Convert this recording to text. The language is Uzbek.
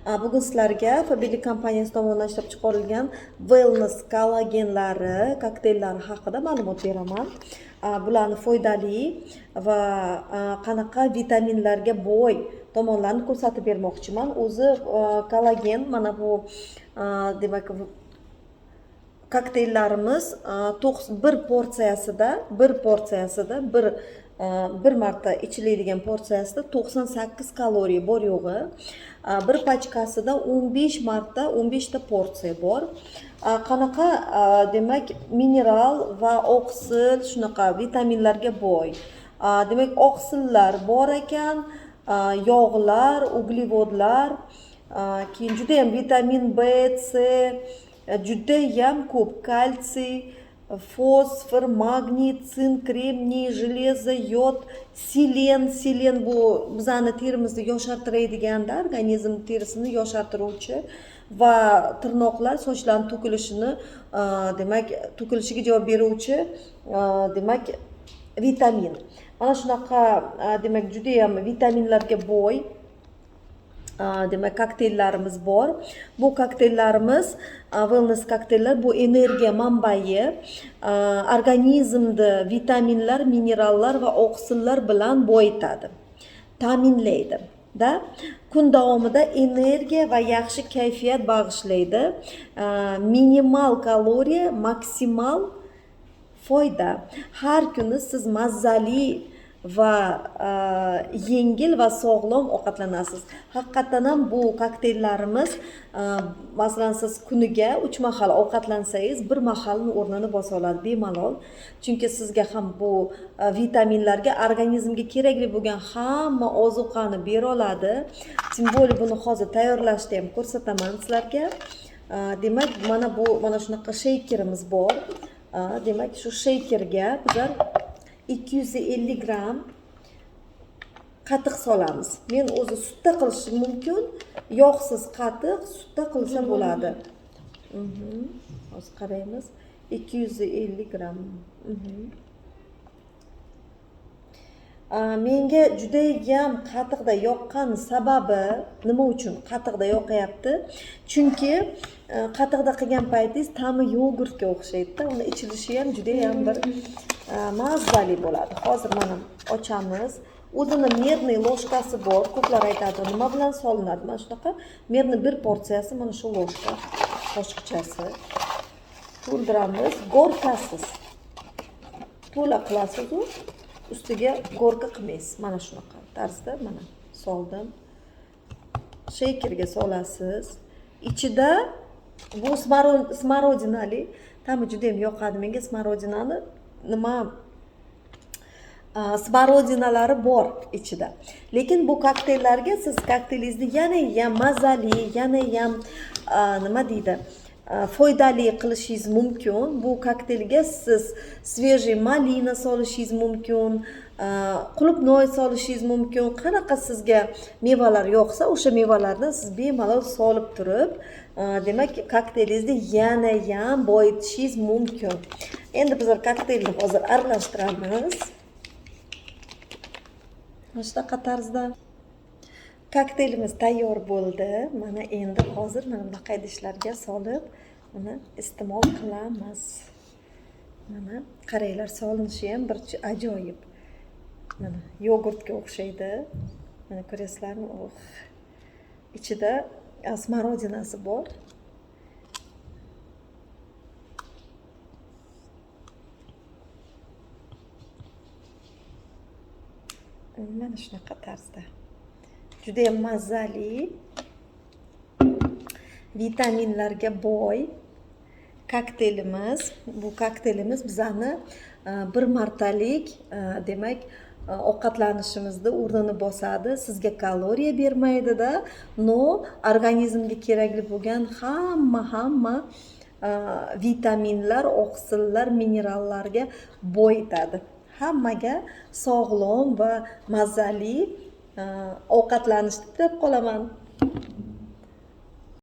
Bugun sizlarga Fabili kompaniyasi tomonidan ishlab chiqarilgan wellness kollagenlari, kokteyllari haqida ma'lumot beraman. Bularni foydali va qanaqa vitaminlarga boy tomonlarni ko'rsatib bermoqchiman. O'zi kollagen mana bu demak kokteyllarimiz bir marta ichiladigan porsiyasida 98 kaloriya bor yo'g'i. Bir pachkasida 15 ta porsiya bor. Qanaqa demak mineral va oqsil shunaqa vitaminlarga boy. Demak oqsillar bor ekan, yog'lar, uglevodlar, keyin juda ham vitamin B, C, juda ham ko'p kalsiy, fosfor, magniy, sink, kremniy, железо, yod, selen bu bizani terimizni yoshartiradigan, organizm terisini yoshartiruvchi va tirnoqlar, sochlarning to'kilishini demak to'kilishiga javob beruvchi demak vitamin. Mana shunaqa demak juda ham vitaminlarga boy demak kokteyllarimiz bor. Bu kokteyllarimiz wellness kokteyllar, bu energiya manbai, organizmni vitaminlar, minerallar va oqsillar bilan boyitadi, ta'minlaydi. Kun davomida energiya va yaxshi kayfiyat bag'ishlaydi. Minimal kaloriya, maksimal foyda. Har kuni siz mazali va yengil va sog'lom ovqatlanasiz. Haqiqatan ham bu kokteyllarimiz, masalan siz kuniga 3 mahal ovqatlansangiz, bir mahalning o'rnini bosa oladi bemalol. Chunki sizga ham bu vitaminlarga, organizmga kerakli bo'lgan hamma ozuqani bera oladi. Tim bo'ldi buni hozir tayyorlashni ham ko'rsataman sizlarga. Demak, mana shunaqa sheykerimiz bor. Demak, shu sheykerga bizlar 250 gram qatiq solamiz. Men o'zi sutda qilishim mumkin, yog'siz qatiq sutda qilsa bo'ladi. Hozir qaraymiz. 250 gram. Menga juda ham qatiqda yoqqan sababi nima uchun qatiqda yoqayapti? Chunki qatiqda qilgan paytingiz ta'mi yogurtga o'xshaydi. Uni ichilishi ham juda ham bir mazali bo'ladi. Hozir mana ochamiz. O'zini merniy ложкасы bor. Ko'plar aytadi, nima bilan solinadi? Mana shunaqa merni bir porsiyasi mana shu ложка, qoshiqchasi. To'ldiramiz, gorkasiz. To'la qilasiz u. Ustiga gorka qilmaysiz. Mana shunaqa tarzda mana soldim. Sheykerga solasiz. Ichida bu smorodinali, ta'mi juda ham yoqadi menga smorodinani. Smorodinalari bor ichida. Lekin bu kokteyllarga siz kokteylingizni yana ham mazali, yana ham nima deydi, foydali qilishingiz mumkin. Bu kokteylga siz svejiy malina solishingiz mumkin, qulupnoy solishingiz mumkin. Qanaqa sizga mevalar yoqsa, o'sha mevalardan siz bemalol solib turib, demak kokteylingizni yana ham boyitishingiz mumkin. Endi bizlar kokteylni hozir aralashtiramiz. Mana shunaqa tarzda kokteylimiz tayyor bo'ldi. Mana endi hozir mana bunaqa idishlarga solib, uni iste'mol qilamiz. Mana qaranglar, solinishi ham bir ajoyib. Mana yogurtga o'xshaydi. Mana ko'rasizlarmi? Ichida smorodinasi bor. Mana shunaqa tarzda. Juda ham mazali, vitaminlarga boy kokteylimiz. Bu kokteylimiz bizani bir martalik demak ovqatlanishimizni o'rnini bosadi. Sizga kaloriya bermaydi-da, no organizmga kerakli bo'lgan hamma vitaminlar, oqsillar, minerallarga boyitadi. Hammaga sog'lom va mazali ovqatlanishni tilab qolaman.